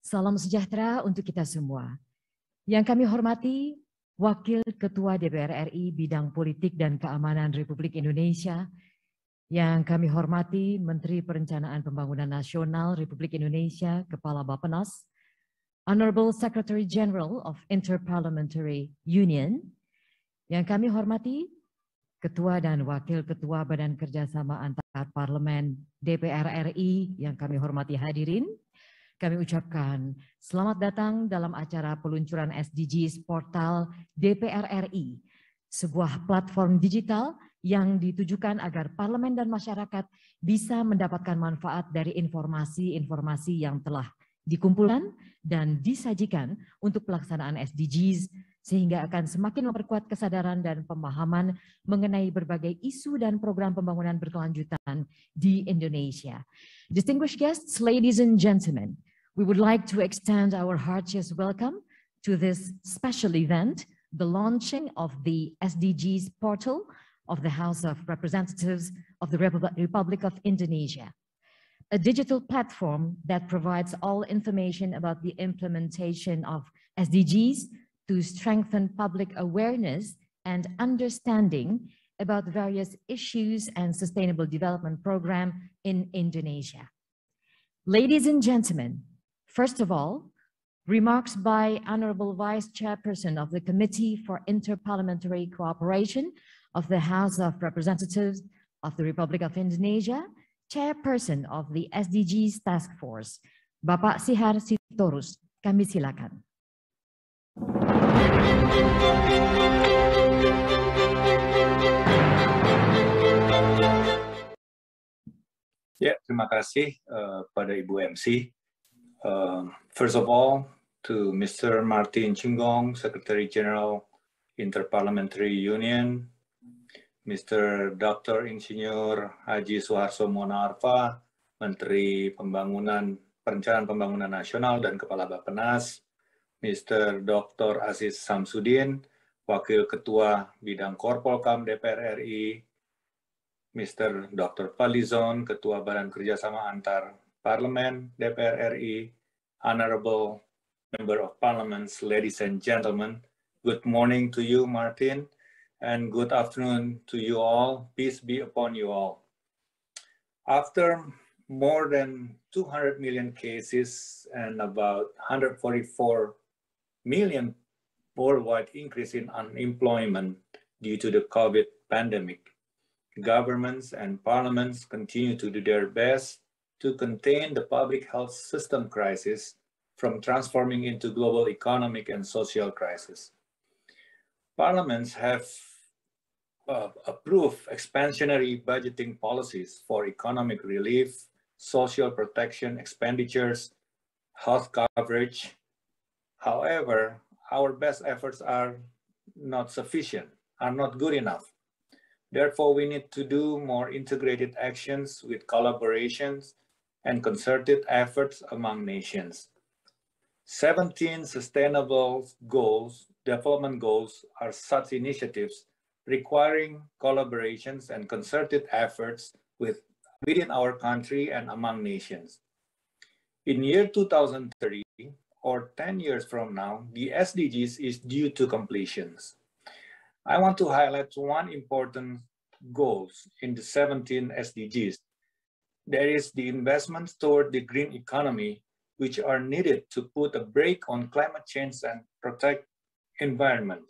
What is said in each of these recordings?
Salam sejahtera untuk kita semua. Yang kami hormati, Wakil Ketua DPR RI Bidang Politik dan Keamanan Republik Indonesia, yang kami hormati Menteri Perencanaan Pembangunan Nasional Republik Indonesia, Kepala Bappenas, Honorable Secretary General of Interparliamentary Union, yang kami hormati Ketua dan Wakil Ketua Badan Kerjasama Antar Parlemen DPR RI yang kami hormati hadirin, kami ucapkan selamat datang dalam acara peluncuran SDGs Portal DPR RI, sebuah platform digital yang ditujukan agar parlemen dan masyarakat bisa mendapatkan manfaat dari informasi-informasi yang telah dikumpulkan dan disajikan untuk pelaksanaan SDGs, sehingga akan semakin memperkuat kesadaran dan pemahaman mengenai berbagai isu dan program pembangunan berkelanjutan di Indonesia. Distinguished guests, ladies and gentlemen, we would like to extend our heartiest welcome to this special event, the launching of the SDGs portal of the House of Representatives of the Republic of Indonesia, a digital platform that provides all information about the implementation of SDGs to strengthen public awareness and understanding about various issues and sustainable development program in Indonesia. Ladies and gentlemen, first of all, remarks by Honorable Vice Chairperson of the Committee for Interparliamentary Cooperation of the House of Representatives of the Republic of Indonesia, Chairperson of the SDGs Task Force, Bapak Sihar Sitorus. Kami silakan. Ya, terima kasih pada Ibu MC. First of all, to Mr. Martin Chinggong, Secretary General Interparliamentary Union, Mr. Dr. Insinyur Haji Suharto Monoarfa, Menteri Perencanaan Pembangunan Nasional dan Kepala Bappenas, Mr. Dr. Aziz Samsudin, Wakil Ketua Bidang Korpolkam DPR RI, Mr. Dr. Fadlizon, Ketua Badan Kerjasama Antar Parlemen DPR RI, Honorable Member of Parliaments, ladies and gentlemen, good morning to you, Martin, and good afternoon to you all. Peace be upon you all. After more than 200 million cases and about 144 million worldwide increase in unemployment due to the COVID pandemic, governments and parliaments continue to do their best to contain the public health system crisis from transforming into global economic and social crisis. Parliaments have approved expansionary budgeting policies for economic relief, social protection expenditures, health coverage. However, our best efforts are not sufficient, are not good enough. Therefore, we need to do more integrated actions with collaborations and concerted efforts among nations. 17 sustainable goals, development goals, are such initiatives requiring collaborations and concerted efforts within our country and among nations. In year 2030, or 10 years from now, the SDGs is due to completions. I want to highlight one important goals in the 17 SDGs. There is the investments toward the green economy, which are needed to put a brake on climate change and protect environment.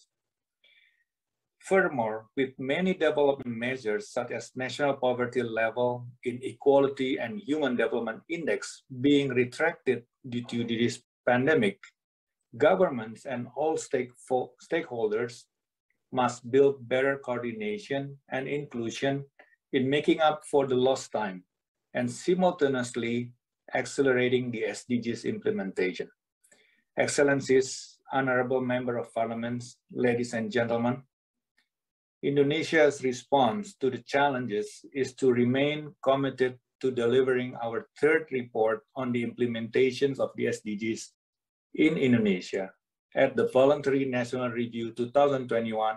Furthermore, with many development measures such as national poverty level, inequality, and human development index being retracted due to this pandemic, governments and all stakeholders must build better coordination and inclusion in making up for the lost time and simultaneously accelerating the SDGs implementation. Excellencies, Honorable Member of Parliament, ladies and gentlemen, Indonesia's response to the challenges is to remain committed to delivering our third report on the implementations of the SDGs in Indonesia at the Voluntary National Review 2021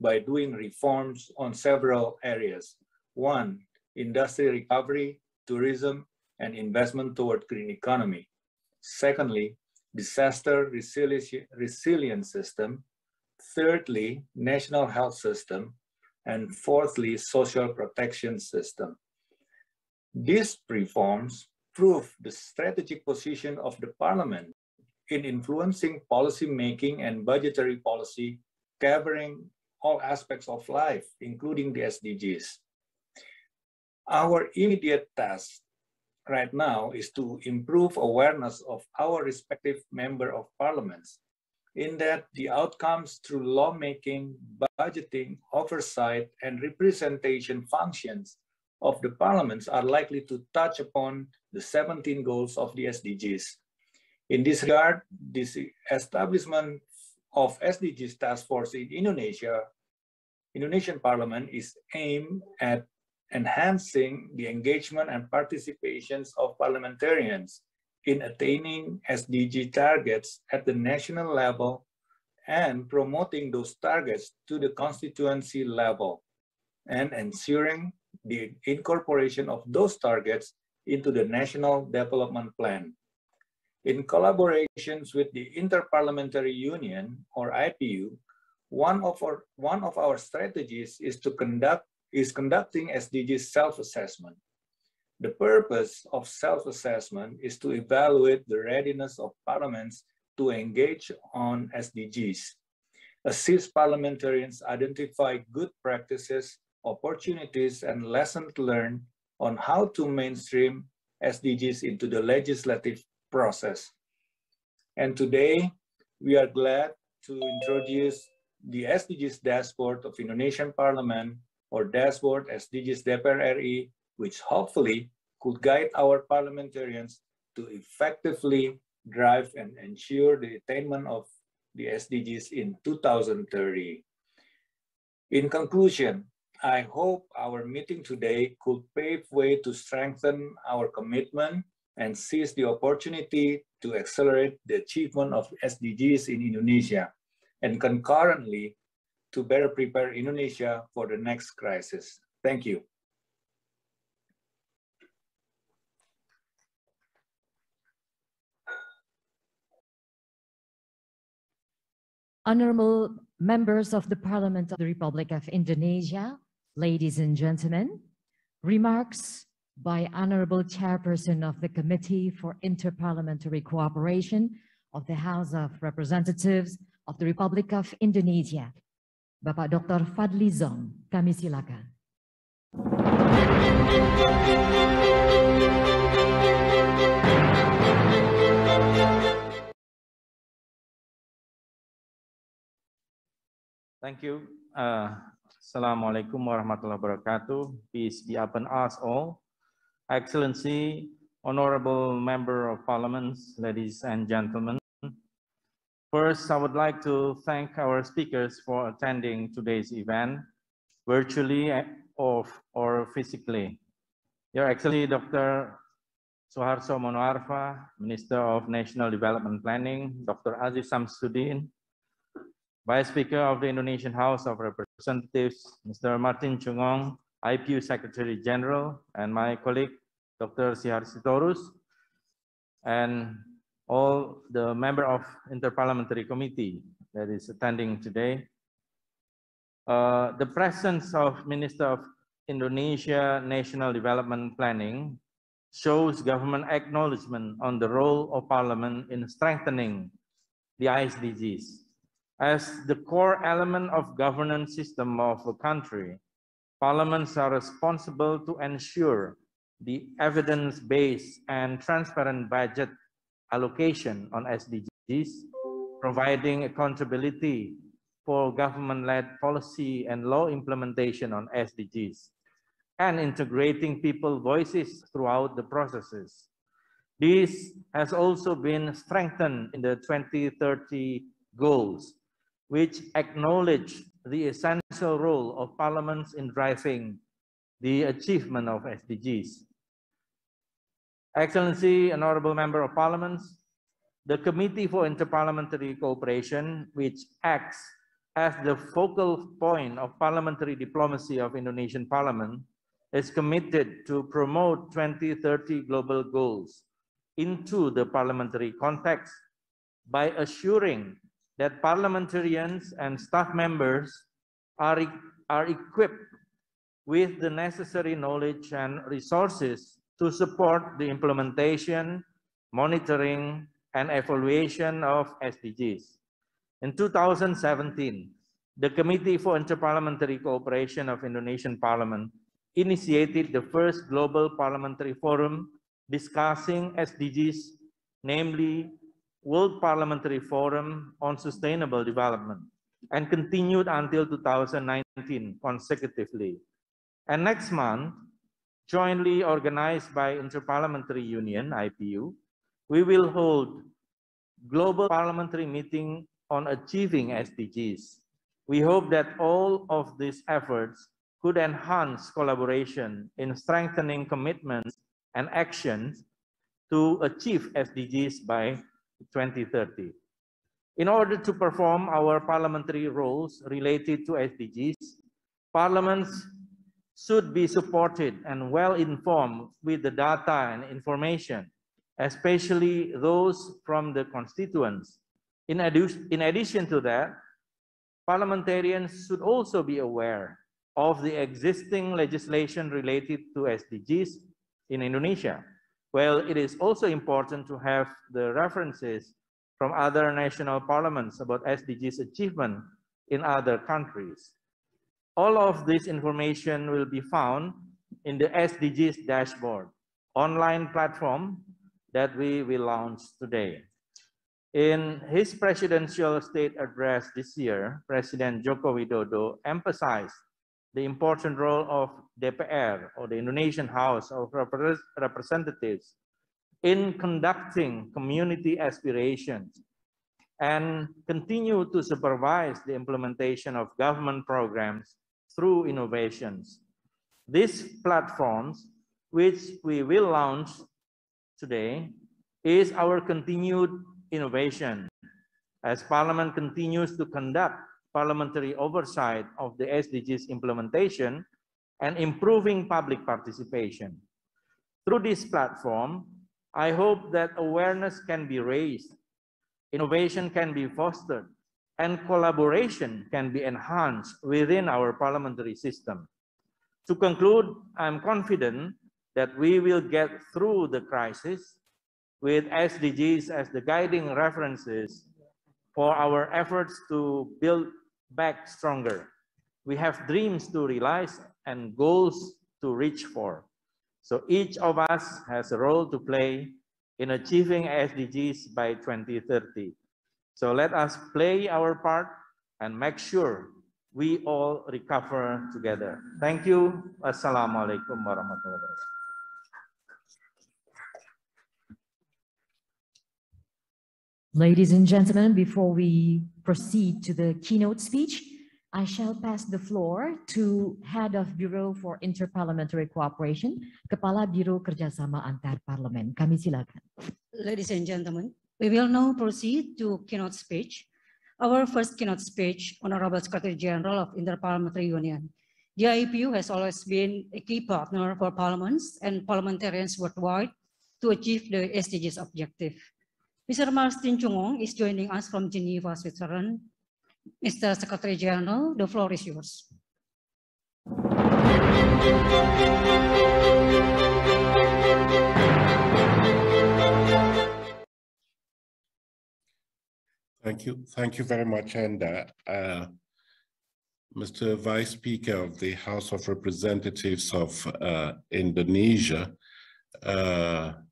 by doing reforms on several areas. 1, industry recovery, tourism, and investment toward green economy. Secondly, disaster resilience system. Thirdly, national health system. And fourthly, social protection system. These reforms prove the strategic position of the Parliament in influencing policy making and budgetary policy covering all aspects of life, including the SDGs. Our immediate task right now is to improve awareness of our respective member of parliaments, in that the outcomes through lawmaking, budgeting, oversight, and representation functions of the parliaments are likely to touch upon the 17 goals of the SDGs. In this regard, this establishment of SDGs Task Force in Indonesian Parliament is aimed at enhancing the engagement and participations of parliamentarians in attaining SDG targets at the national level and promoting those targets to the constituency level and ensuring the incorporation of those targets into the National Development Plan. In collaborations with the Interparliamentary Union, or IPU, one of our strategies is conducting SDG self-assessment. The purpose of self-assessment is to evaluate the readiness of parliaments to engage on SDGs, assist parliamentarians identify good practices, opportunities, and lessons learned on how to mainstream SDGs into the legislative process. And today, we are glad to introduce the SDGs Dashboard of Indonesian Parliament, or Dashboard SDGs DPR RI, which hopefully could guide our parliamentarians to effectively drive and ensure the attainment of the SDGs in 2030. In conclusion, I hope our meeting today could pave way to strengthen our commitment and seize the opportunity to accelerate the achievement of SDGs in Indonesia, and concurrently to better prepare Indonesia for the next crisis. Thank you. Honorable members of the Parliament of the Republic of Indonesia, ladies and gentlemen, remarks by Honorable Chairperson of the Committee for Interparliamentary Cooperation of the House of Representatives of the Republic of Indonesia, Bapak Dr. Fadli Zon, kami silakan. Thank you. Assalamualaikum warahmatullahi wabarakatuh. Peace be upon us all. Excellency, Honorable Member of Parliament, ladies and gentlemen. First, I would like to thank our speakers for attending today's event, virtually or physically. Your Excellency, Dr. Suharto Monoarfa, Minister of National Development Planning, Dr. Aziz Samsudin, Vice Speaker of the Indonesian House of Representatives, Mr. Martin Chungong, IPU Secretary General, and my colleague, Dr. Syihar Sitorus, and all the member of Interparliamentary Committee that is attending today. The presence of Minister of Indonesia National Development Planning shows government acknowledgement on the role of Parliament in strengthening the SDGs. As the core element of governance system of a country, parliaments are responsible to ensure the evidence-based and transparent budget allocation on SDGs, providing accountability for government-led policy and law implementation on SDGs, and integrating people's voices throughout the processes. This has also been strengthened in the 2030 goals, which acknowledge the essential role of parliaments in driving the achievement of SDGs. Excellency, Honorable Member of Parliament, the Committee for Interparliamentary Cooperation, which acts as the focal point of parliamentary diplomacy of Indonesian Parliament, is committed to promote 2030 global goals into the parliamentary context by assuring that parliamentarians and staff members are equipped with the necessary knowledge and resources to support the implementation, monitoring, and evaluation of SDGs. In 2017, the Committee for Interparliamentary Cooperation of Indonesian Parliament initiated the first global parliamentary forum discussing SDGs, namely World Parliamentary Forum on Sustainable Development, and continued until 2019 consecutively. And next month, jointly organized by Interparliamentary Union, IPU, we will hold Global Parliamentary Meeting on Achieving SDGs. We hope that all of these efforts could enhance collaboration in strengthening commitments and actions to achieve SDGs by 2030. In order to perform our parliamentary roles related to SDGs, parliaments should be supported and well informed with the data and information, especially those from the constituents. In addition to that, parliamentarians should also be aware of the existing legislation related to SDGs in Indonesia. Well, it is also important to have the references from other national parliaments about SDGs achievement in other countries. All of this information will be found in the SDGs dashboard, online platform that we will launch today. In his presidential state address this year, President Joko Widodo emphasized the important role of DPR, or the Indonesian House of Representatives, in conducting community aspirations and continue to supervise the implementation of government programs through innovations. These platforms, which we will launch today, is our continued innovation as Parliament continues to conduct parliamentary oversight of the SDGs implementation and improving public participation. Through this platform, I hope that awareness can be raised, innovation can be fostered, and collaboration can be enhanced within our parliamentary system. To conclude, I'm confident that we will get through the crisis with SDGs as the guiding references for our efforts to build back stronger. We have dreams to realize and goals to reach for. So each of us has a role to play in achieving SDGs by 2030. So let us play our part and make sure we all recover together. Thank you. Wassalamualaikum warahmatullahi wabarakatuh. Ladies and gentlemen, before we proceed to the keynote speech, I shall pass the floor to Head of Bureau for Interparliamentary Cooperation, Kepala Biro Kerjasama Antar Parlemen. Kami silakan. Ladies and gentlemen, we will now proceed to keynote speech. Our first keynote speech, Honorable Secretary General of Interparliamentary Union. The IPU has always been a key partner for parliaments and parliamentarians worldwide to achieve the SDGs objective. Mr. Martin Chungong is joining us from Geneva, Switzerland. Mr. Secretary General, the floor is yours. Thank you very much, and Mr. Vice Speaker of the House of Representatives of Indonesia,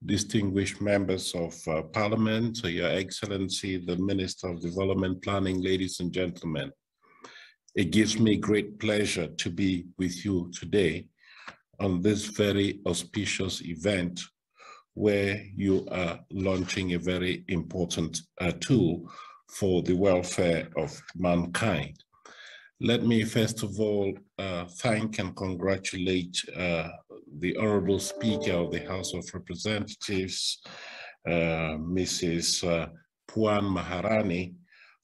distinguished members of Parliament, Your Excellency, the Minister of Development Planning, ladies and gentlemen. It gives me great pleasure to be with you today on this very auspicious event where you are launching a very important tool for the welfare of mankind. Let me first of all thank and congratulate the Honorable Speaker of the House of Representatives, Mrs. Puan Maharani,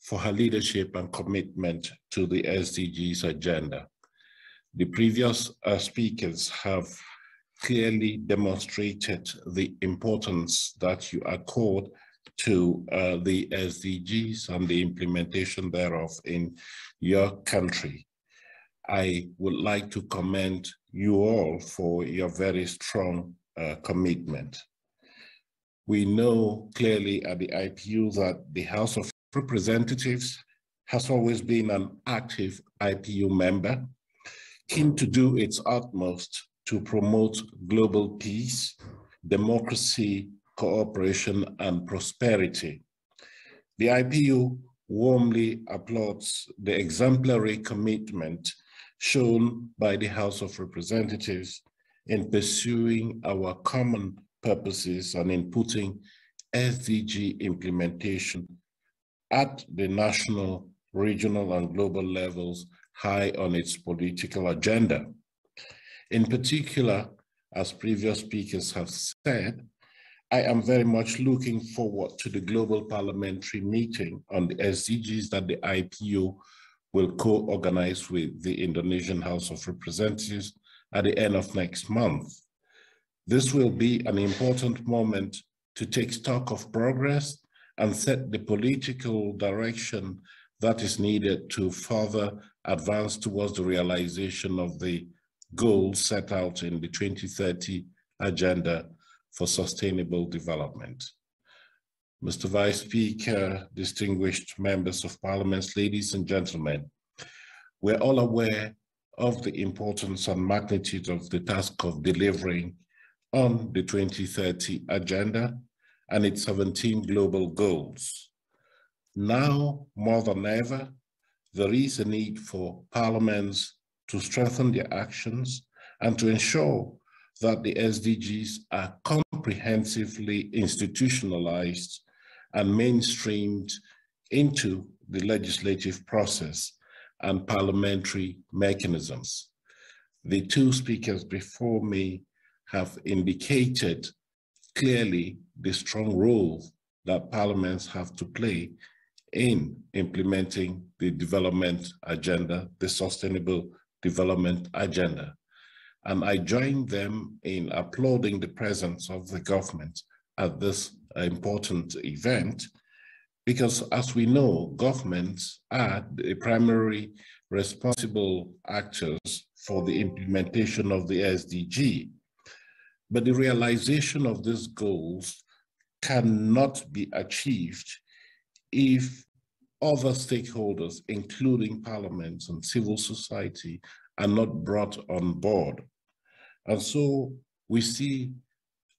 for her leadership and commitment to the SDGs agenda. The previous speakers have clearly demonstrated the importance that you accord to the SDGs and the implementation thereof in your country. I would like to commend you all for your very strong commitment. We know clearly at the IPU that the House of Representatives has always been an active IPU member, keen to do its utmost to promote global peace, democracy, cooperation, and prosperity. The IPU warmly applauds the exemplary commitment shown by the House of Representatives in pursuing our common purposes and in putting SDG implementation at the national, regional, and global levels high on its political agenda. In particular, as previous speakers have said, I am very much looking forward to the global parliamentary meeting on the SDGs that the IPU will co-organize with the Indonesian House of Representatives at the end of next month. This will be an important moment to take stock of progress and set the political direction that is needed to further advance towards the realization of the goals set out in the 2030 Agenda for Sustainable Development. Mr. Vice Speaker, distinguished members of Parliament, ladies and gentlemen, we're all aware of the importance and magnitude of the task of delivering on the 2030 Agenda and its 17 global goals. Now, more than ever, there is a need for parliaments to strengthen their actions and to ensure that the SDGs are comprehensively institutionalized and mainstreamed into the legislative process and parliamentary mechanisms. The two speakers before me have indicated clearly the strong role that parliaments have to play in implementing the development agenda, the Sustainable Development Agenda. And I join them in applauding the presence of the government at this important event, because as we know, governments are the primary responsible actors for the implementation of the SDG. But the realization of these goals cannot be achieved if other stakeholders, including parliaments and civil society, are not brought on board. And so we see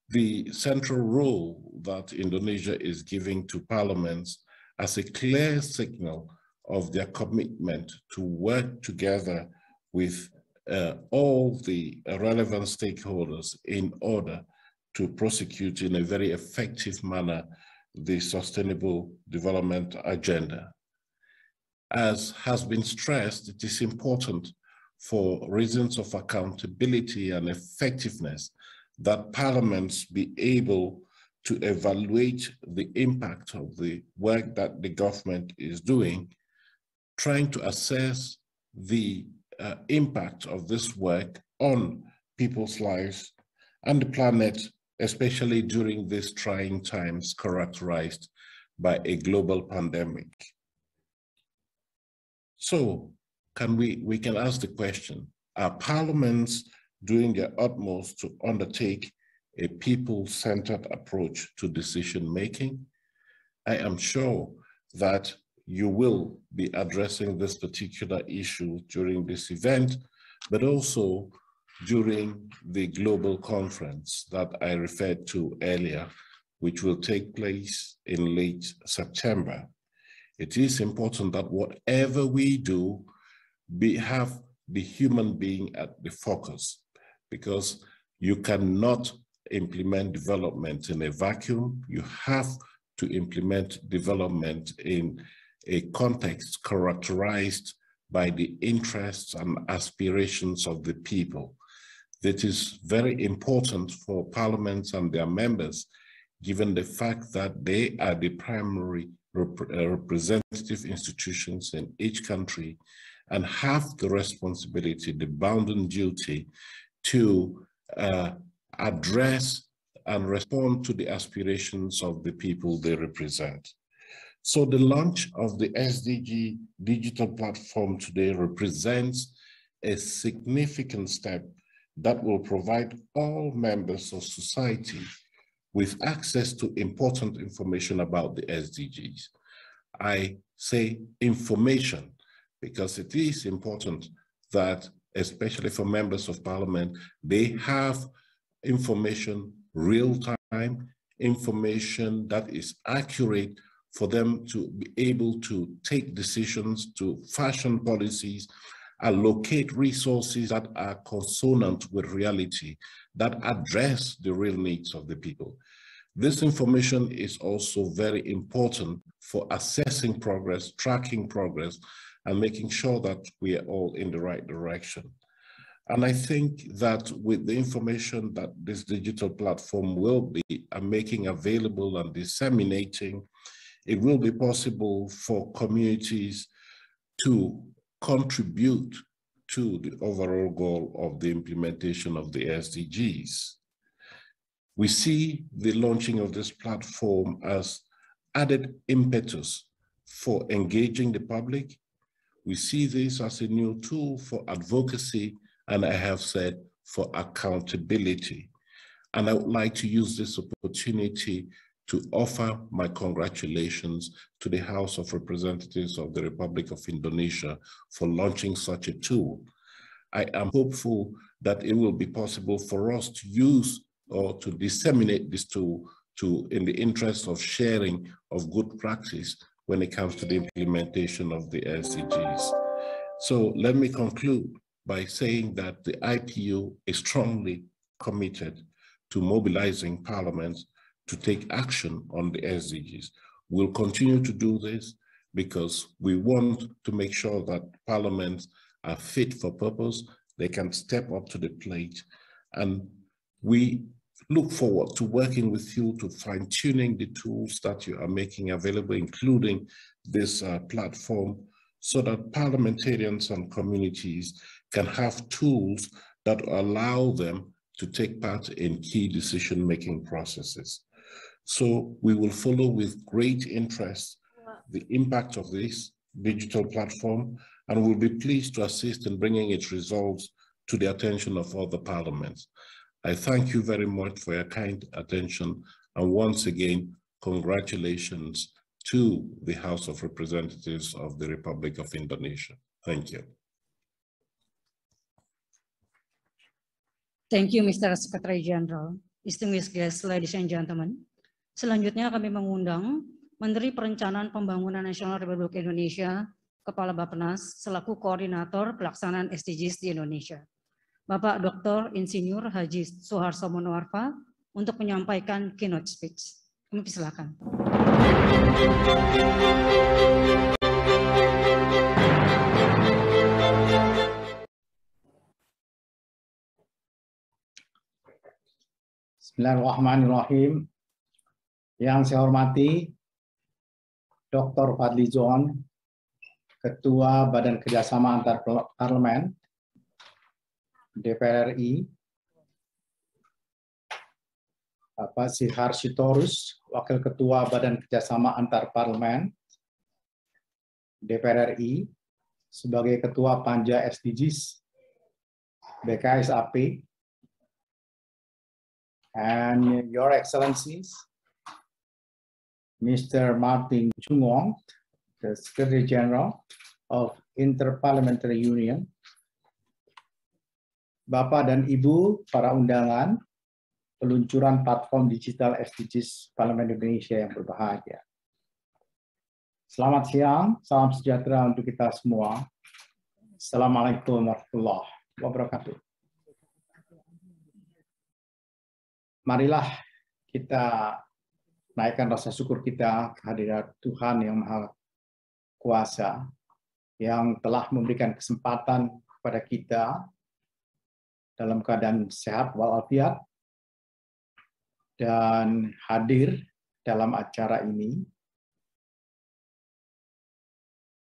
the central role that Indonesia is giving to parliaments as a clear signal of their commitment to work together with all the relevant stakeholders in order to prosecute in a very effective manner the Sustainable Development Agenda. As has been stressed, it is important for reasons of accountability and effectiveness that parliaments be able to evaluate the impact of the work that the government is doing, trying to assess the impact of this work on people's lives and the planet, especially during these trying times characterized by a global pandemic. So we can ask the question, are parliaments doing their utmost to undertake a people-centered approach to decision-making? I am sure that you will be addressing this particular issue during this event, but also during the global conference that I referred to earlier, which will take place in late September. It is important that whatever we do, have the human being at the focus, because you cannot implement development in a vacuum. You have to implement development in a context characterized by the interests and aspirations of the people. That is very important for parliaments and their members, given the fact that they are the primary representative institutions in each country and have the responsibility, the bounden duty to address and respond to the aspirations of the people they represent. So the launch of the SDG digital platform today represents a significant step that will provide all members of society with access to important information about the SDGs. I say information because it is important that, especially for members of parliament, they have information real-time, information that is accurate for them to be able to take decisions, to fashion policies, allocate resources that are consonant with reality, that address the real needs of the people. This information is also very important for assessing progress, tracking progress, and making sure that we are all in the right direction. And I think that with the information that this digital platform will be making available and disseminating, it will be possible for communities to contribute to the overall goal of the implementation of the SDGs. We see the launching of this platform as added impetus for engaging the public. We see this as a new tool for advocacy, and I have said for accountability. And I would like to use this opportunity to offer my congratulations to the House of Representatives of the Republic of Indonesia for launching such a tool. I am hopeful that it will be possible for us to use or to disseminate this tool in the interest of sharing of good practice when it comes to the implementation of the SDGs. So let me conclude by saying that the IPU is strongly committed to mobilizing parliaments to take action on the SDGs. We'll continue to do this because we want to make sure that parliaments are fit for purpose, they can step up to the plate, and we look forward to working with you to fine-tuning the tools that you are making available, including this platform, so that parliamentarians and communities can have tools that allow them to take part in key decision-making processes. So we will follow with great interest the impact of this digital platform, and we'll be pleased to assist in bringing its results to the attention of other parliaments. I thank you very much for your kind attention, and once again, congratulations to the House of Representatives of the Republic of Indonesia. Thank you. Thank you, Mr. Secretary General. Distinguished guests, ladies and gentlemen. Selanjutnya kami mengundang Menteri Perencanaan Pembangunan Nasional Republik Indonesia, Kepala Bappenas, selaku Koordinator Pelaksanaan SDGs di Indonesia, Bapak Dr. Insinyur Haji Suharto Monoarfa, untuk menyampaikan keynote speech. Kami persilakan. Bismillahirrahmanirrahim. Yang saya hormati Dr. Fadli Zon, Ketua Badan Kerjasama Antar Parlemen DPR RI, Bapak Sihar Sitorus, Wakil Ketua Badan Kerjasama Antar Parlemen DPR RI, sebagai Ketua Panja SDGs BKSAP, and Your Excellencies, Mr. Martin Chungong, the Secretary General of Interparliamentary Union, Bapak dan Ibu para undangan peluncuran platform digital SDGs Parlemen Indonesia yang berbahagia. Selamat siang, salam sejahtera untuk kita semua. Assalamualaikum warahmatullahi wabarakatuh. Marilah kita naikkan rasa syukur kita kehadirat Tuhan yang Maha Kuasa yang telah memberikan kesempatan kepada kita dalam keadaan sehat walafiat dan hadir dalam acara ini.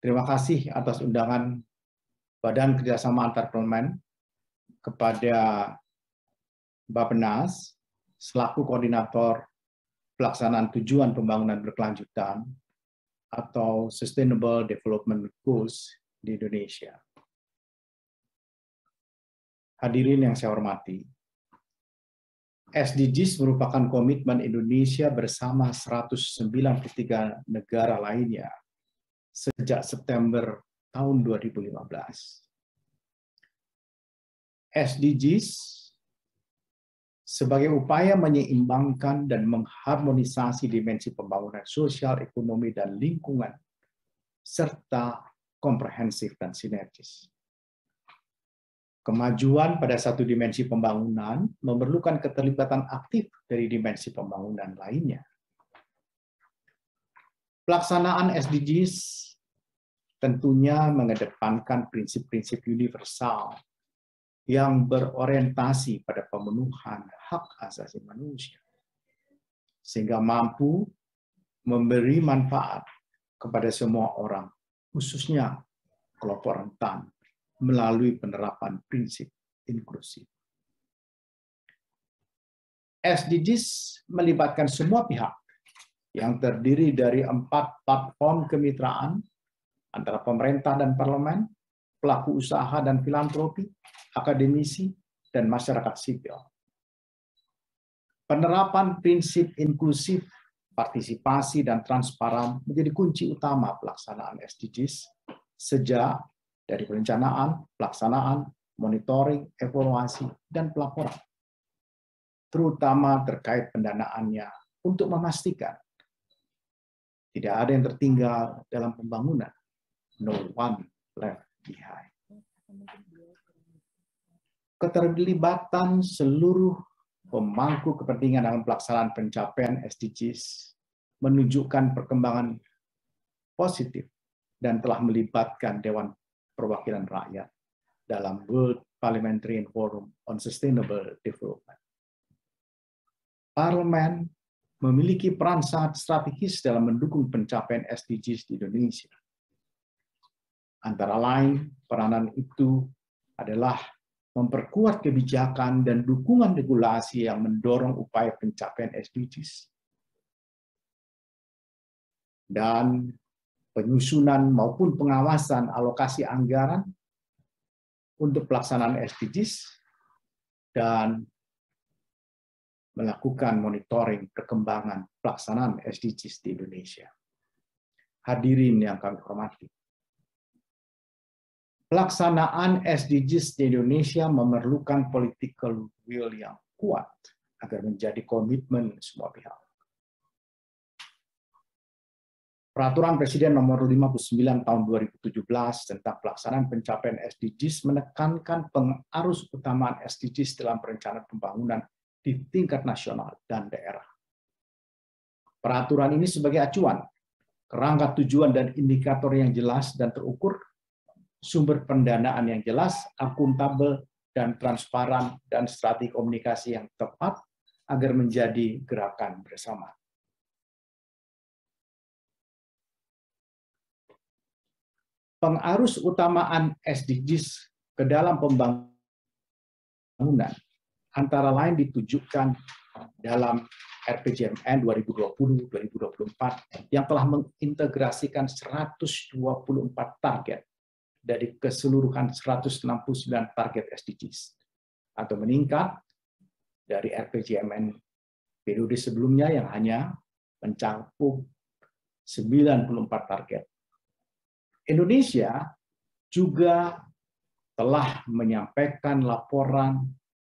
Terima kasih atas undangan Badan Kerjasama Antar Parlemen kepada Bappenas selaku koordinator pelaksanaan tujuan pembangunan berkelanjutan atau Sustainable Development Goals di Indonesia. Hadirin yang saya hormati, SDGs merupakan komitmen Indonesia bersama 193 negara lainnya sejak September tahun 2015. SDGs sebagai upaya menyeimbangkan dan mengharmonisasi dimensi pembangunan sosial, ekonomi, dan lingkungan, serta komprehensif dan sinergis. Kemajuan pada satu dimensi pembangunan memerlukan keterlibatan aktif dari dimensi pembangunan lainnya. Pelaksanaan SDGs tentunya mengedepankan prinsip-prinsip universal yang berorientasi pada pemenuhan hak asasi manusia, sehingga mampu memberi manfaat kepada semua orang, khususnya kelompok rentan, melalui penerapan prinsip inklusif. SDGs melibatkan semua pihak yang terdiri dari 4 platform kemitraan antara pemerintah dan parlemen, pelaku usaha dan filantropi, akademisi, dan masyarakat sipil. Penerapan prinsip inklusif, partisipasi, dan transparan menjadi kunci utama pelaksanaan SDGs sejak dari perencanaan, pelaksanaan, monitoring, evaluasi, dan pelaporan, terutama terkait pendanaannya untuk memastikan tidak ada yang tertinggal dalam pembangunan. No one left behind. Keterlibatan seluruh pemangku kepentingan dalam pelaksanaan pencapaian SDGs menunjukkan perkembangan positif dan telah melibatkan Dewan Perwakilan Rakyat dalam World Parliamentary Forum on Sustainable Development. Parlemen memiliki peran sangat strategis dalam mendukung pencapaian SDGs di Indonesia. Antara lain, peranan itu adalah memperkuat kebijakan dan dukungan regulasi yang mendorong upaya pencapaian SDGs, dan penyusunan maupun pengawasan alokasi anggaran untuk pelaksanaan SDGs, dan melakukan monitoring perkembangan pelaksanaan SDGs di Indonesia. Hadirin yang kami hormati, pelaksanaan SDGs di Indonesia memerlukan political will yang kuat agar menjadi komitmen semua pihak. Peraturan Presiden Nomor 59 Tahun 2017 tentang pelaksanaan pencapaian SDGs menekankan pengarus utamaan SDGs dalam perencanaan pembangunan di tingkat nasional dan daerah. Peraturan ini sebagai acuan, kerangka tujuan dan indikator yang jelas dan terukur, sumber pendanaan yang jelas, akuntabel, dan transparan, dan strategi komunikasi yang tepat agar menjadi gerakan bersama. Pengarus utamaan SDGs ke dalam pembangunan antara lain ditujukan dalam RPJMN 2020-2024 yang telah mengintegrasikan 124 target dari keseluruhan 169 target SDGs, atau meningkat dari RPJMN periode sebelumnya yang hanya mencakup 94 target. Indonesia juga telah menyampaikan laporan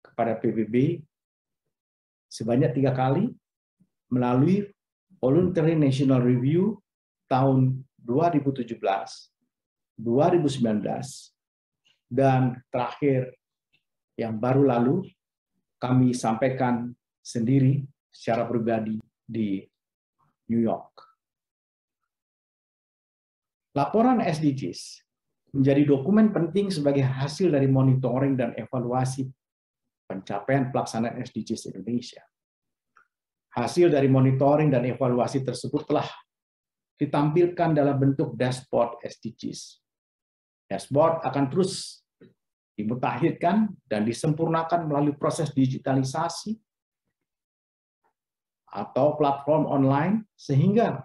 kepada PBB sebanyak 3 kali melalui Voluntary National Review tahun 2017, 2019, dan terakhir yang baru lalu kami sampaikan sendiri secara pribadi di New York. Laporan SDGs menjadi dokumen penting sebagai hasil dari monitoring dan evaluasi pencapaian pelaksanaan SDGs Indonesia. Hasil dari monitoring dan evaluasi tersebut telah ditampilkan dalam bentuk dashboard SDGs. Dashboard akan terus dimutakhirkan dan disempurnakan melalui proses digitalisasi atau platform online sehingga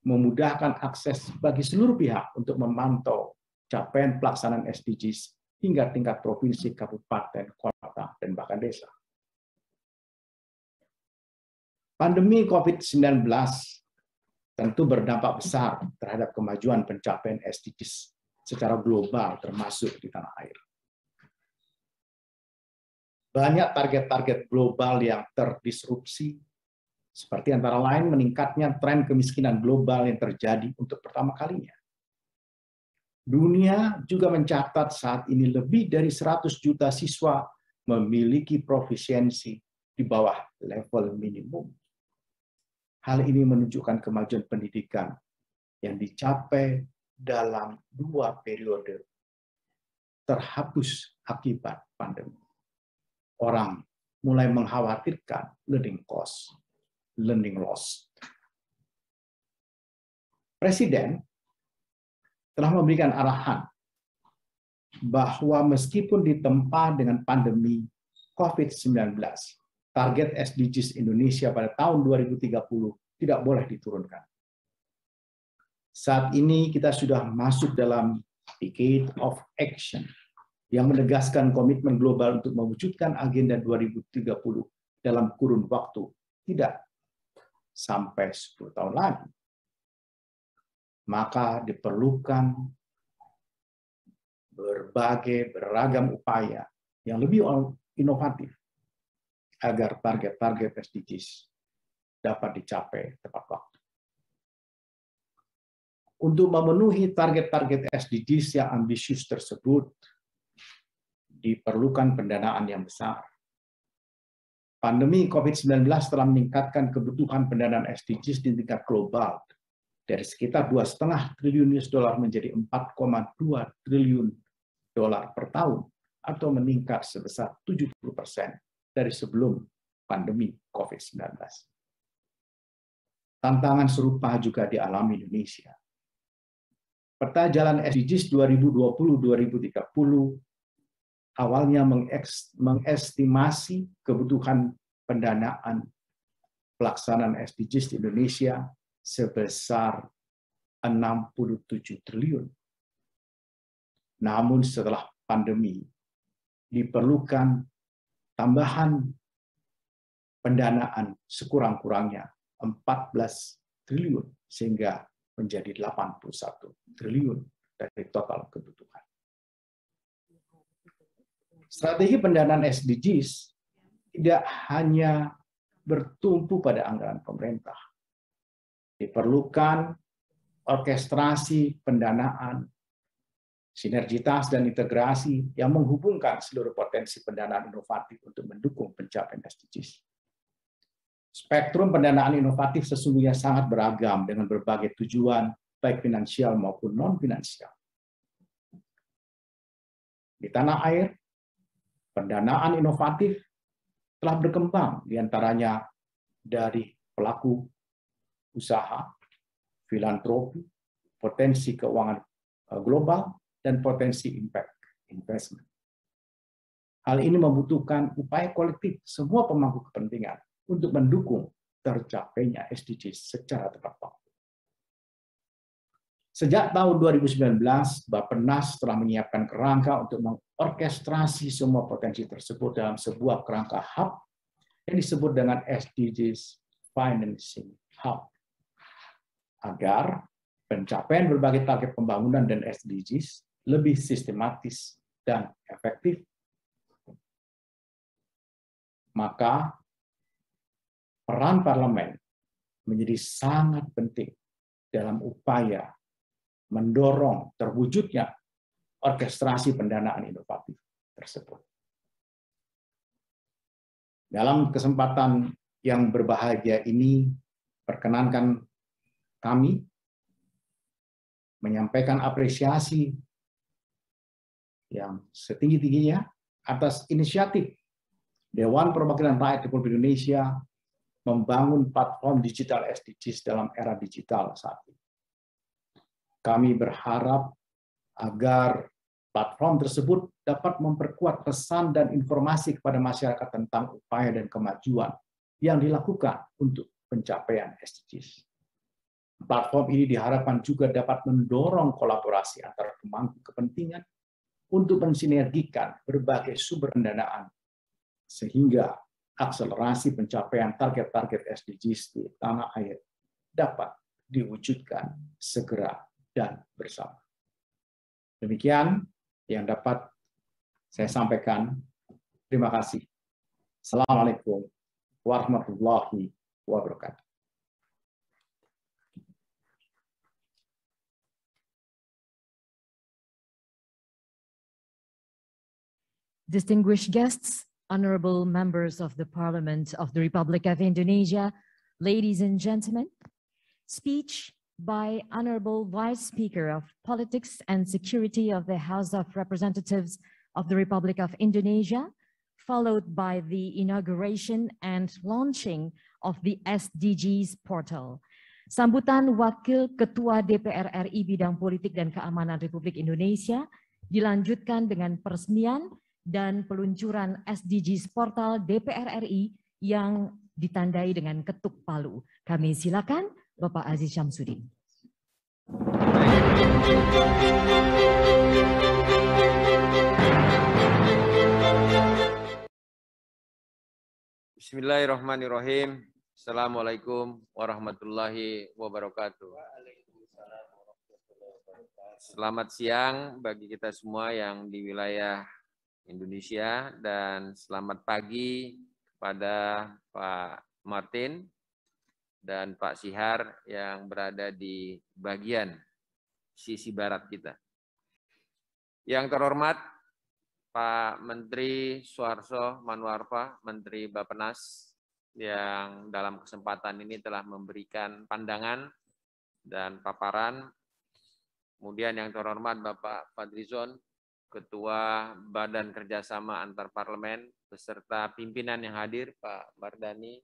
memudahkan akses bagi seluruh pihak untuk memantau capaian pelaksanaan SDGs hingga tingkat provinsi, kabupaten, kota, dan bahkan desa. Pandemi COVID-19 tentu berdampak besar terhadap kemajuan pencapaian SDGs secara global termasuk di tanah air. Banyak target-target global yang terdisrupsi, seperti antara lain meningkatnya tren kemiskinan global yang terjadi untuk pertama kalinya. Dunia juga mencatat saat ini lebih dari 100 juta siswa memiliki profisiensi di bawah level minimum. Hal ini menunjukkan kemajuan pendidikan yang dicapai dalam 2 periode terhapus akibat pandemi. Orang mulai mengkhawatirkan learning loss. Presiden telah memberikan arahan bahwa meskipun ditempa dengan pandemi COVID-19, target SDGs Indonesia pada tahun 2030 tidak boleh diturunkan. Saat ini kita sudah masuk dalam Decade of Action yang menegaskan komitmen global untuk mewujudkan agenda 2030 dalam kurun waktu tidak sampai 10 tahun lagi. Maka diperlukan beragam upaya yang lebih inovatif agar target-target SDGs dapat dicapai tepat waktu. Untuk memenuhi target-target SDGs yang ambisius tersebut, diperlukan pendanaan yang besar. Pandemi COVID-19 telah meningkatkan kebutuhan pendanaan SDGs di tingkat global dari sekitar 2,5 triliun US dollar menjadi 4,2 triliun dolar per tahun atau meningkat sebesar 70% dari sebelum pandemi COVID-19. Tantangan serupa juga dialami Indonesia. Peta Jalan SDGs 2020-2030 awalnya mengestimasi kebutuhan pendanaan pelaksanaan SDGs di Indonesia sebesar 67 triliun. Namun setelah pandemi, diperlukan tambahan pendanaan sekurang-kurangnya 14 triliun sehingga menjadi 81 triliun dari total kebutuhan. Strategi pendanaan SDGs tidak hanya bertumpu pada anggaran pemerintah. Diperlukan orkestrasi pendanaan, sinergitas dan integrasi yang menghubungkan seluruh potensi pendanaan inovatif untuk mendukung pencapaian SDGs. Spektrum pendanaan inovatif sesungguhnya sangat beragam dengan berbagai tujuan, baik finansial maupun non-finansial. Di tanah air, pendanaan inovatif telah berkembang, diantaranya dari pelaku usaha, filantropi, potensi keuangan global, dan potensi impact investment. Hal ini membutuhkan upaya kolektif semua pemangku kepentingan untuk mendukung tercapainya SDGs secara tepat waktu. Sejak tahun 2019, Bappenas telah menyiapkan kerangka untuk mengorkestrasi semua potensi tersebut dalam sebuah kerangka hub yang disebut dengan SDGs Financing Hub. Agar pencapaian berbagai target pembangunan dan SDGs lebih sistematis dan efektif, maka peran parlemen menjadi sangat penting dalam upaya mendorong terwujudnya orkestrasi pendanaan inovatif tersebut. Dalam kesempatan yang berbahagia ini, perkenankan kami menyampaikan apresiasi yang setinggi-tingginya atas inisiatif Dewan Perwakilan Rakyat Republik Indonesia membangun platform digital SDGs dalam era digital saat ini. Kami berharap agar Platform tersebut dapat memperkuat pesan dan informasi kepada masyarakat tentang upaya dan kemajuan yang dilakukan untuk pencapaian SDGs. Platform ini diharapkan juga dapat mendorong kolaborasi antar pemangku kepentingan untuk mensinergikan berbagai sumber pendanaan sehingga akselerasi pencapaian target-target SDGs di tanah air dapat diwujudkan segera dan bersama. Demikian yang dapat saya sampaikan. Terima kasih. Assalamualaikum warahmatullahi wabarakatuh. Distinguished guests, honorable members of the Parliament of the Republic of Indonesia, ladies and gentlemen, speech by Honorable Vice Speaker of Politics and Security of the House of Representatives of the Republic of Indonesia, followed by the inauguration and launching of the SDGs portal. Sambutan Wakil Ketua DPR RI Bidang Politik dan Keamanan Republik Indonesia dilanjutkan dengan peresmian dan peluncuran SDGs portal DPR RI yang ditandai dengan ketuk palu. Kami silakan Bapak Aziz Syamsuddin. Bismillahirrahmanirrahim. Assalamualaikum warahmatullahi wabarakatuh. Selamat siang bagi kita semua yang di wilayah Indonesia dan selamat pagi kepada Pak Martin dan Pak Sihar yang berada di bagian sisi barat kita. Yang terhormat Pak Menteri Suharso Manoarfa, Menteri Bappenas, yang dalam kesempatan ini telah memberikan pandangan dan paparan. Kemudian yang terhormat Bapak Fadlizon, Ketua Badan Kerjasama Antar Parlemen, beserta pimpinan yang hadir, Pak Mardani,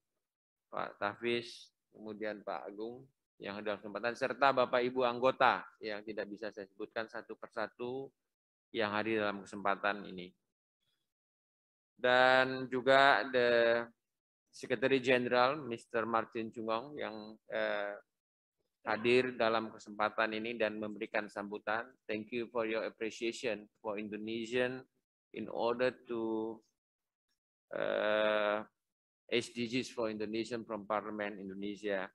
Pak Tafis, kemudian Pak Agung, yang dalam kesempatan, serta Bapak Ibu anggota yang tidak bisa saya sebutkan satu persatu yang hadir dalam kesempatan ini. Dan juga the Secretary General, Mr. Martin Chungong, yang hadir dalam kesempatan ini dan memberikan sambutan. Thank you for your appreciation for Indonesian in order to SDGs for Indonesian from Parliament Indonesia.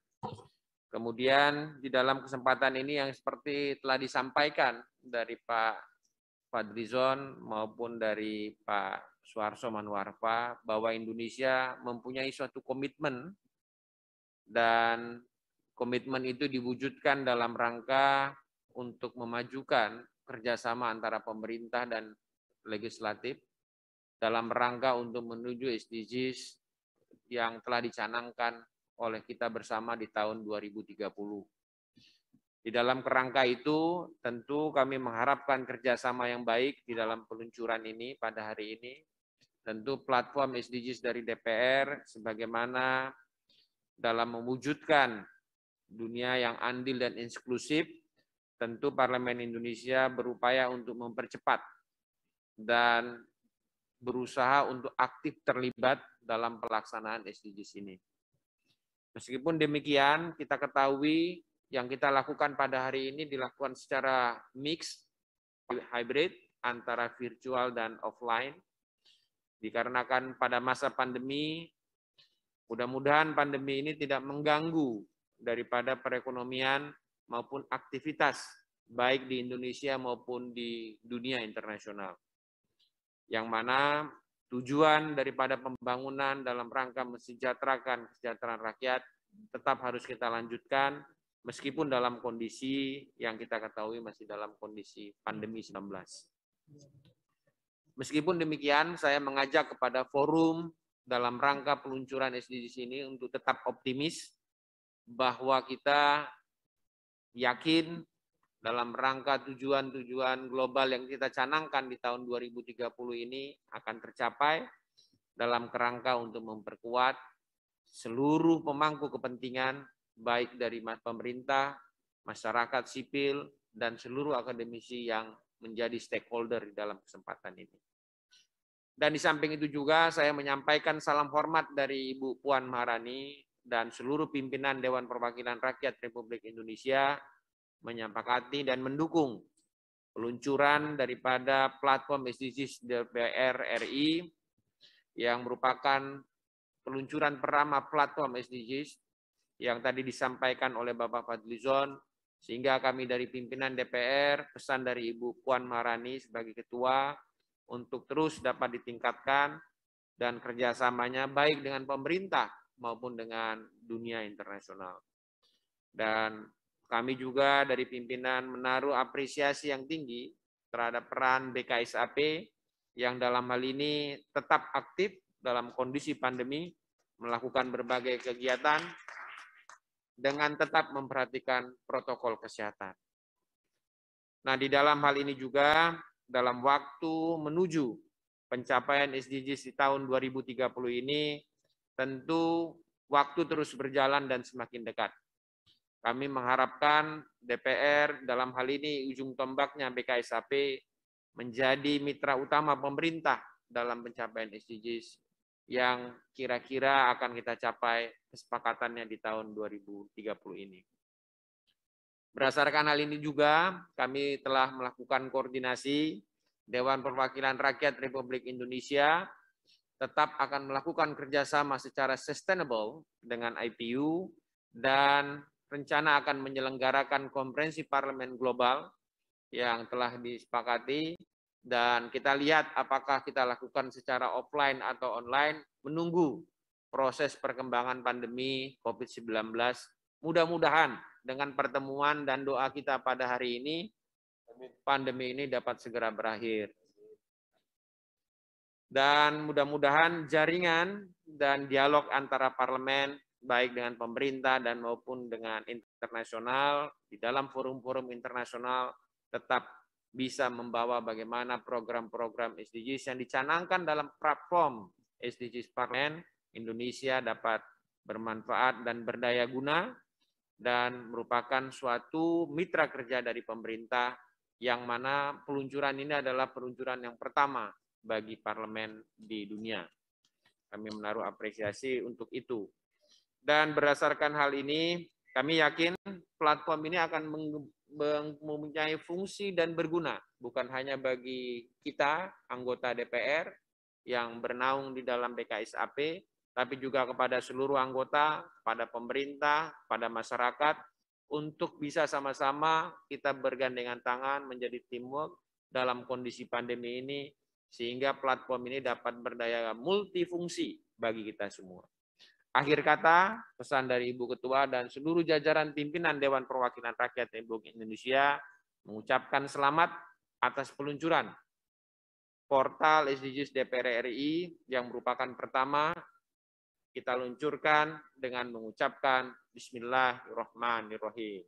Kemudian di dalam kesempatan ini yang seperti telah disampaikan dari Pak Fadlizon maupun dari Pak Suharso Manoarfa bahwa Indonesia mempunyai suatu komitmen dan komitmen itu diwujudkan dalam rangka untuk memajukan kerjasama antara pemerintah dan legislatif dalam rangka untuk menuju SDGs yang telah dicanangkan oleh kita bersama di tahun 2030. Di dalam kerangka itu tentu kami mengharapkan kerjasama yang baik di dalam peluncuran ini pada hari ini. Tentu platform SDGs dari DPR sebagaimana dalam mewujudkan dunia yang adil dan inklusif, tentu Parlemen Indonesia berupaya untuk mempercepat dan berusaha untuk aktif terlibat dalam pelaksanaan SDGs ini. Meskipun demikian, kita ketahui yang kita lakukan pada hari ini dilakukan secara mix, hybrid, antara virtual dan offline. Dikarenakan pada masa pandemi, mudah-mudahan pandemi ini tidak mengganggu daripada perekonomian maupun aktivitas baik di Indonesia maupun di dunia internasional. Yang mana tujuan daripada pembangunan dalam rangka mensejahterakan kesejahteraan rakyat tetap harus kita lanjutkan meskipun dalam kondisi yang kita ketahui masih dalam kondisi pandemi 19. Meskipun demikian, saya mengajak kepada forum dalam rangka peluncuran SDGs ini untuk tetap optimis bahwa kita yakin dalam rangka tujuan-tujuan global yang kita canangkan di tahun 2030 ini akan tercapai dalam kerangka untuk memperkuat seluruh pemangku kepentingan baik dari pemerintah, masyarakat sipil, dan seluruh akademisi yang menjadi stakeholder di dalam kesempatan ini. Dan di samping itu juga saya menyampaikan salam hormat dari Ibu Puan Maharani dan seluruh pimpinan Dewan Perwakilan Rakyat Republik Indonesia menyepakati dan mendukung peluncuran daripada platform SDGs DPR RI yang merupakan peluncuran pertama platform SDGs yang tadi disampaikan oleh Bapak Fadlizon, sehingga kami dari pimpinan DPR, pesan dari Ibu Puan Maharani sebagai ketua untuk terus dapat ditingkatkan dan kerjasamanya baik dengan pemerintah maupun dengan dunia internasional. Dan kami juga dari pimpinan menaruh apresiasi yang tinggi terhadap peran BKSAP yang dalam hal ini tetap aktif dalam kondisi pandemi, melakukan berbagai kegiatan dengan tetap memperhatikan protokol kesehatan. Nah, di dalam hal ini juga, dalam waktu menuju pencapaian SDGs di tahun 2030 ini, tentu waktu terus berjalan dan semakin dekat. Kami mengharapkan DPR dalam hal ini ujung tombaknya BKSAP menjadi mitra utama pemerintah dalam pencapaian SDGs yang kira-kira akan kita capai kesepakatannya di tahun 2030 ini. Berdasarkan hal ini juga, kami telah melakukan koordinasi Dewan Perwakilan Rakyat Republik Indonesia tetap akan melakukan kerjasama secara sustainable dengan IPU dan rencana akan menyelenggarakan konferensi parlemen global yang telah disepakati, dan kita lihat apakah kita lakukan secara offline atau online, menunggu proses perkembangan pandemi COVID-19. Mudah-mudahan dengan pertemuan dan doa kita pada hari ini, pandemi ini dapat segera berakhir. Dan mudah-mudahan jaringan dan dialog antara parlemen, baik dengan pemerintah dan maupun dengan internasional, di dalam forum-forum internasional tetap bisa membawa bagaimana program-program SDGs yang dicanangkan dalam platform SDGs Parlemen Indonesia dapat bermanfaat dan berdaya guna dan merupakan suatu mitra kerja dari pemerintah yang mana peluncuran ini adalah peluncuran yang pertama bagi parlemen di dunia. Kami menaruh apresiasi untuk itu. Dan berdasarkan hal ini, kami yakin platform ini akan mempunyai fungsi dan berguna, bukan hanya bagi kita, anggota DPR, yang bernaung di dalam BKSAP, tapi juga kepada seluruh anggota, pada pemerintah, pada masyarakat, untuk bisa sama-sama kita bergandengan tangan menjadi teamwork dalam kondisi pandemi ini, sehingga platform ini dapat berdaya multifungsi bagi kita semua. Akhir kata, pesan dari Ibu Ketua dan seluruh jajaran pimpinan Dewan Perwakilan Rakyat Republik Indonesia mengucapkan selamat atas peluncuran portal SDGs DPR RI yang merupakan pertama kita luncurkan dengan mengucapkan Bismillahirrahmanirrahim.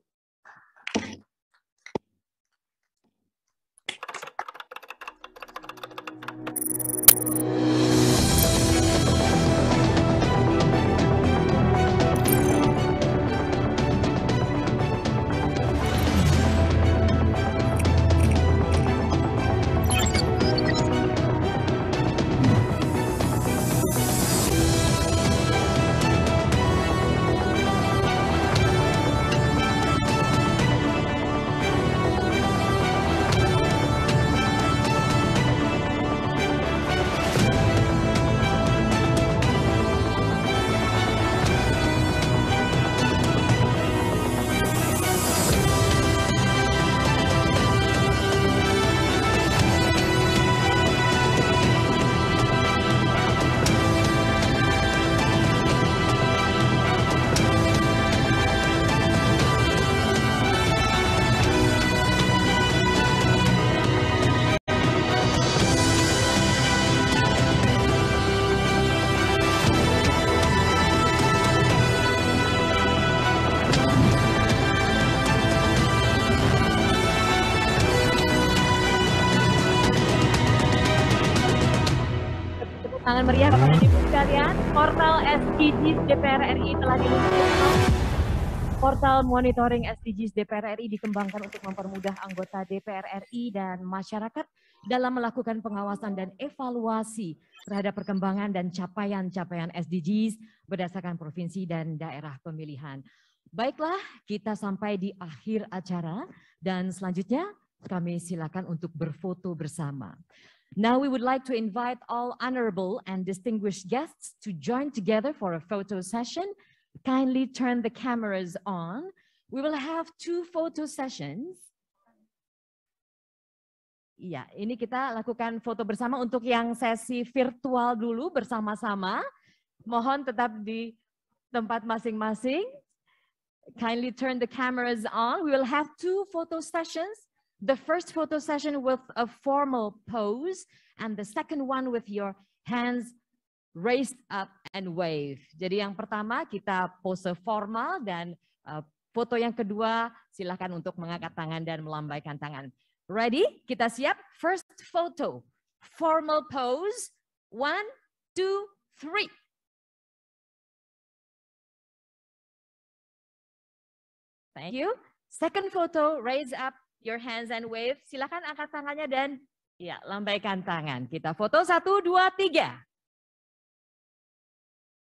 Tangan meriah Bapak dan Ibu sekalian, portal SDGs DPR RI telah diluncurkan. Portal monitoring SDGs DPR RI dikembangkan untuk mempermudah anggota DPR RI dan masyarakat dalam melakukan pengawasan dan evaluasi terhadap perkembangan dan capaian-capaian SDGs berdasarkan provinsi dan daerah pemilihan. Baiklah, kita sampai di akhir acara dan selanjutnya kami silakan untuk berfoto bersama. Now we would like to invite all honorable and distinguished guests to join together for a photo session. Kindly turn the cameras on. We will have 2 photo sessions. Ya, ini kita lakukan foto bersama untuk yang sesi virtual dulu bersama-sama. Mohon tetap di tempat masing-masing. Kindly turn the cameras on. We will have 2 photo sessions. The first photo session with a formal pose and the second one with your hands raised up and wave. Jadi yang pertama kita pose formal dan foto yang kedua silakan untuk mengangkat tangan dan melambaikan tangan. Ready? Kita siap? First photo. Formal pose. 1, 2, 3. Thank you. Second photo, raise up your hands and wave. Silakan angkat tangannya dan ya, lambaikan tangan. Kita foto 1, 2, 3.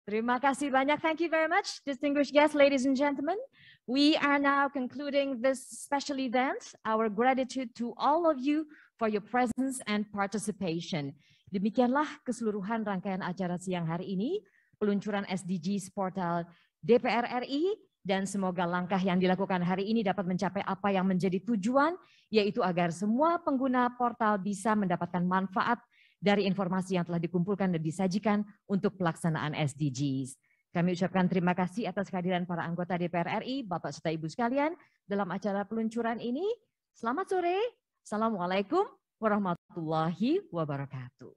Terima kasih banyak. Thank you very much, distinguished guests, ladies and gentlemen. We are now concluding this special event. Our gratitude to all of you for your presence and participation. Demikianlah keseluruhan rangkaian acara siang hari ini, peluncuran SDGs portal DPR RI, dan semoga langkah yang dilakukan hari ini dapat mencapai apa yang menjadi tujuan, yaitu agar semua pengguna portal bisa mendapatkan manfaat dari informasi yang telah dikumpulkan dan disajikan untuk pelaksanaan SDGs. Kami ucapkan terima kasih atas kehadiran para anggota DPR RI, Bapak serta Ibu sekalian, dalam acara peluncuran ini. Selamat sore. Assalamualaikum warahmatullahi wabarakatuh.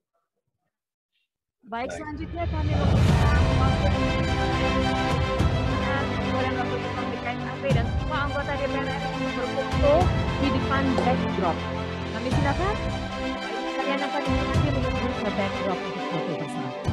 Baik, selanjutnya kami dan semua anggota DPR RI berfoto di depan backdrop. Kami silakan. Kalian akan diikuti menuju ke backdrop untuk foto bersama.